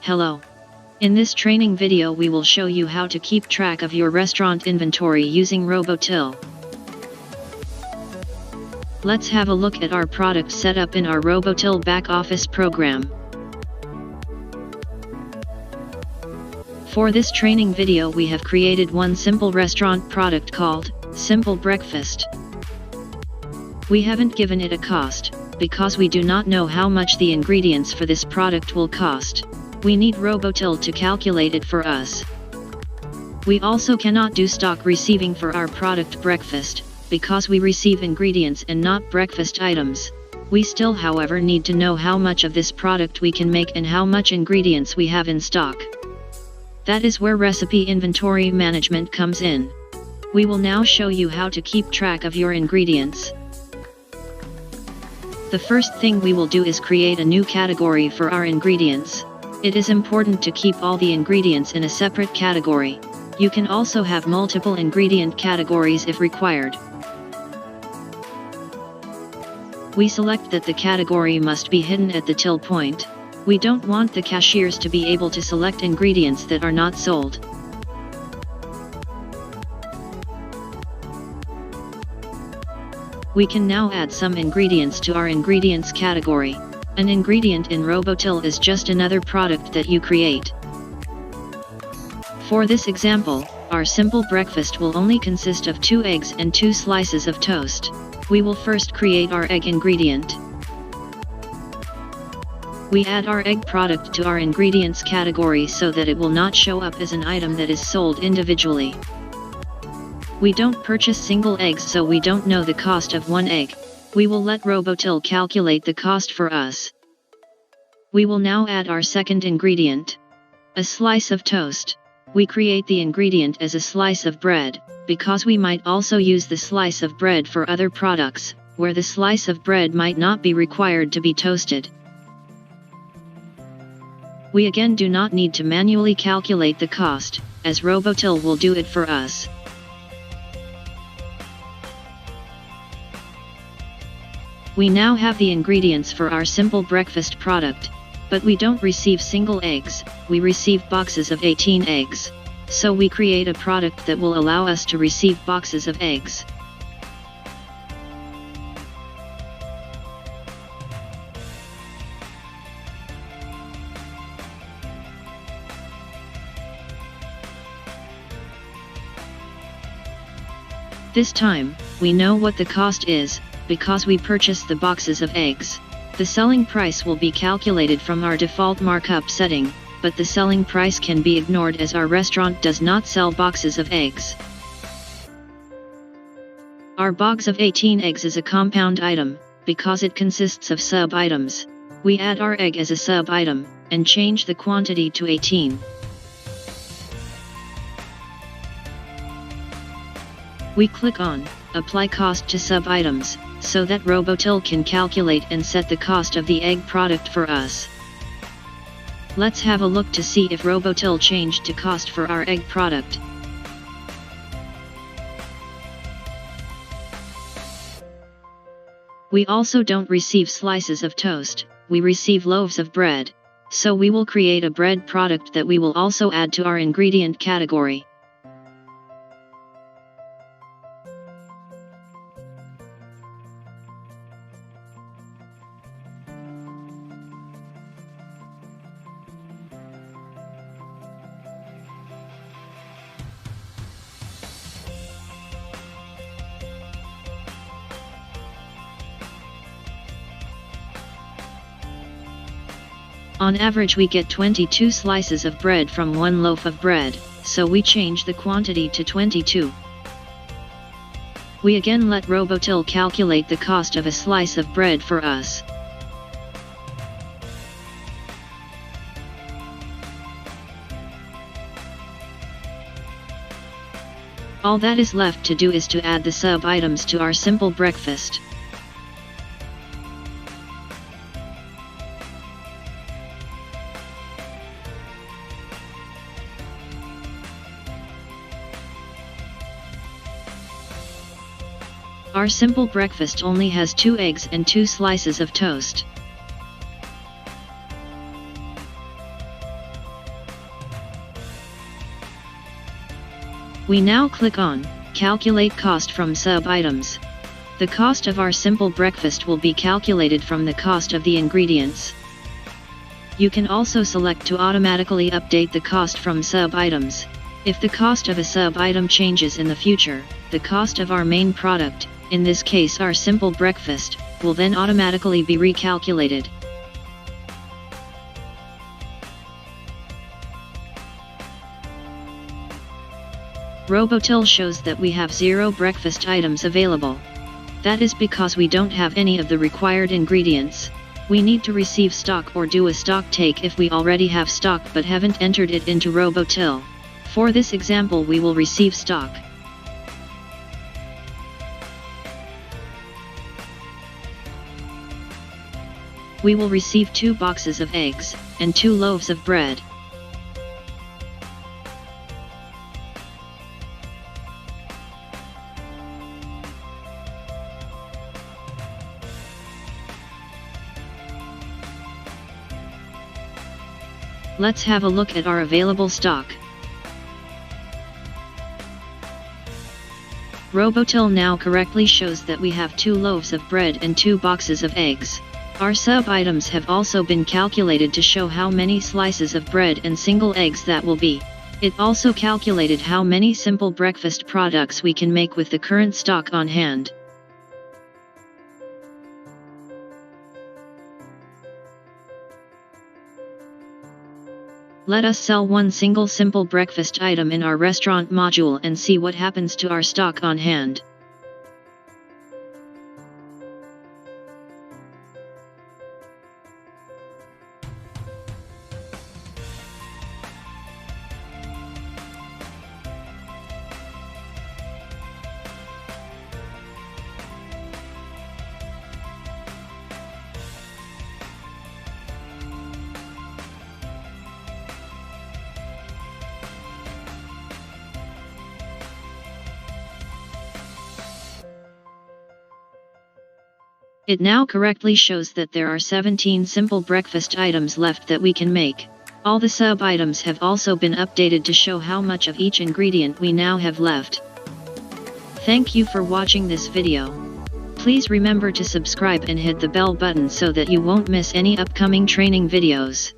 Hello. In this training video we will show you how to keep track of your restaurant inventory using Robotil. Let's have a look at our product setup in our Robotil back office program. For this training video we have created one simple restaurant product called Simple Breakfast. We haven't given it a cost, because we do not know how much the ingredients for this product will cost. We need Robotil to calculate it for us. We also cannot do stock receiving for our product breakfast, because we receive ingredients and not breakfast items. We still however need to know how much of this product we can make and how much ingredients we have in stock. That is where recipe inventory management comes in. We will now show you how to keep track of your ingredients. The first thing we will do is create a new category for our ingredients. It is important to keep all the ingredients in a separate category. You can also have multiple ingredient categories if required. We select that the category must be hidden at the till point. We don't want the cashiers to be able to select ingredients that are not sold. We can now add some ingredients to our ingredients category. An ingredient in Robotil is just another product that you create. For this example, our simple breakfast will only consist of 2 eggs and 2 slices of toast. We will first create our egg ingredient. We add our egg product to our ingredients category so that it will not show up as an item that is sold individually. We don't purchase single eggs, so we don't know the cost of one egg. We will let Robotil calculate the cost for us. We will now add our second ingredient, a slice of toast. We create the ingredient as a slice of bread, because we might also use the slice of bread for other products, where the slice of bread might not be required to be toasted. We again do not need to manually calculate the cost, as Robotil will do it for us. We now have the ingredients for our simple breakfast product, but we don't receive single eggs, we receive boxes of 18 eggs. So we create a product that will allow us to receive boxes of eggs. This time, we know what the cost is, because we purchased the boxes of eggs. The selling price will be calculated from our default markup setting, but the selling price can be ignored as our restaurant does not sell boxes of eggs. Our box of 18 eggs is a compound item, because it consists of sub-items. We add our egg as a sub-item, and change the quantity to 18. We click on Apply Cost to Sub-Items, so that Robotil can calculate and set the cost of the egg product for us. Let's have a look to see if Robotil changed to cost for our egg product. We also don't receive slices of toast, we receive loaves of bread. So we will create a bread product that we will also add to our ingredient category. On average we get 22 slices of bread from one loaf of bread, so we change the quantity to 22. We again let Robotil calculate the cost of a slice of bread for us. All that is left to do is to add the sub-items to our simple breakfast. Our simple breakfast only has 2 eggs and 2 slices of toast. We now click on Calculate Cost from Sub-Items. The cost of our simple breakfast will be calculated from the cost of the ingredients. You can also select to automatically update the cost from sub-items. If the cost of a sub-item changes in the future, the cost of our main product, in this case our simple breakfast, will then automatically be recalculated. Robotil shows that we have 0 breakfast items available. That is because we don't have any of the required ingredients. We need to receive stock or do a stock take if we already have stock but haven't entered it into Robotil. For this example we will receive stock. We will receive 2 boxes of eggs, and 2 loaves of bread. Let's have a look at our available stock. Robotil now correctly shows that we have 2 loaves of bread and 2 boxes of eggs. Our sub-items have also been calculated to show how many slices of bread and single eggs that will be. It also calculated how many simple breakfast products we can make with the current stock on hand. Let us sell one single simple breakfast item in our restaurant module and see what happens to our stock on hand. It now correctly shows that there are 17 simple breakfast items left that we can make. All the sub-items have also been updated to show how much of each ingredient we now have left. Thank you for watching this video. Please remember to subscribe and hit the bell button so that you won't miss any upcoming training videos.